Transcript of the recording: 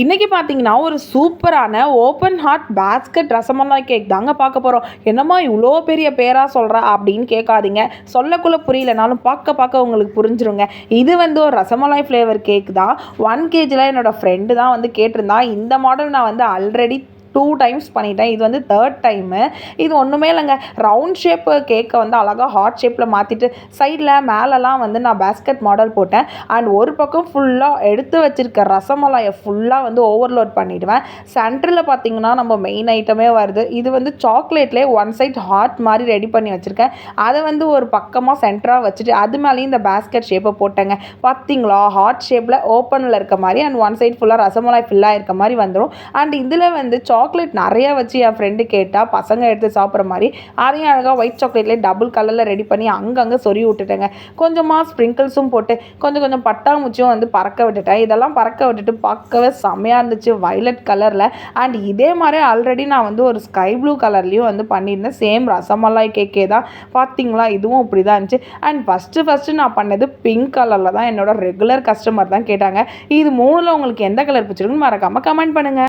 இன்றைக்கி பார்த்தீங்கன்னா ஒரு சூப்பரான open heart basket rasmalai cake தாங்க பார்க்க போகிறோம். என்னம்மா இவ்வளோ பெரிய பேராக சொல்கிறா அப்படின்னு கேட்காதீங்க. சொல்லக்குள்ளே புரியலனாலும் பார்க்க பார்க்க உங்களுக்கு புரிஞ்சிருங்க. இது வந்து ஒரு ரசமலாய் ஃப்ளேவர் கேக் தான். 1 kgல என்னோடய ஃப்ரெண்டு தான் வந்து கேட்டிருந்தா. இந்த மாடல் நான் வந்து ஆல்ரெடி 2 டைம்ஸ் பண்ணிட்டேன். இது வந்து 3rd டைமு. இது ஒன்றுமே இல்லைங்க, ரவுண்ட் ஷேப்பு கேக்கை வந்து அழகாக ஹார்ட் ஷேப்பில் மாற்றிட்டு சைடில் மேலெலாம் வந்து நான் பேஸ்கெட் மாடல் போட்டேன். அண்ட் ஒரு பக்கம் ஃபுல்லாக எடுத்து வச்சுருக்க ரசமலாயை ஃபுல்லாக வந்து ஓவர்லோட் பண்ணிவிடுவேன். சென்டரில் பார்த்திங்கன்னா நம்ம மெயின் ஐட்டமே வருது. இது வந்து சாக்லேட்லேயே ஒன் சைட் ஹார்ட் மாதிரி ரெடி பண்ணி வச்சுருக்கேன். அதை வந்து ஒரு பக்கமாக சென்டராக வச்சுட்டு அது மேலேயும் இந்த பேஸ்கெட் ஷேப்பை போட்டேங்க. பார்த்திங்களா, ஹார்ட் ஷேப்பில் ஓப்பனில் இருக்க மாதிரி அண்ட் ஒன் சைட் ஃபுல்லாக ரசமலாய் ஃபில்லாக இருக்க மாதிரி வந்துடும். அண்ட் இதில் வந்து சாக்லேட் நிறையா வச்சு என் ஃப்ரெண்டு கேட்டால் பசங்க எடுத்து சாப்பிட்ற மாதிரி அதையும் அழகாக ஒயிட் சாக்லேட்லேயே டபுள் கலரில் ரெடி பண்ணி அங்கங்கே சொருவி விட்டுட்டேங்க. கொஞ்சமாக ஸ்ப்ரிங்கிள்ஸும் போட்டு கொஞ்சம் பட்டாம்பூச்சியும் வந்து பறக்க விட்டுட்டேன். இதெல்லாம் பறக்க விட்டுட்டு பார்க்கவே செம்மையாக இருந்துச்சு வயலட் கலரில். அண்ட் இதே மாதிரி ஆல்ரெடி நான் வந்து ஒரு ஸ்கை ப்ளூ கலர்லேயும் வந்து பண்ணியிருந்தேன். சேம் ரசமலாய் கேக்கே தான். பார்த்தீங்களா, இதுவும் இப்படி தான் இருந்துச்சு. அண்ட் ஃபஸ்ட்டு நான் பண்ணது பிங்க் கலரில் தான். என்னோட ரெகுலர் கஸ்டமர் தான் கேட்டாங்க. இது 3ல் உங்களுக்கு எந்த கலர் பிடிச்சிருக்குன்னு மறக்காமல் கமெண்ட் பண்ணுங்கள்.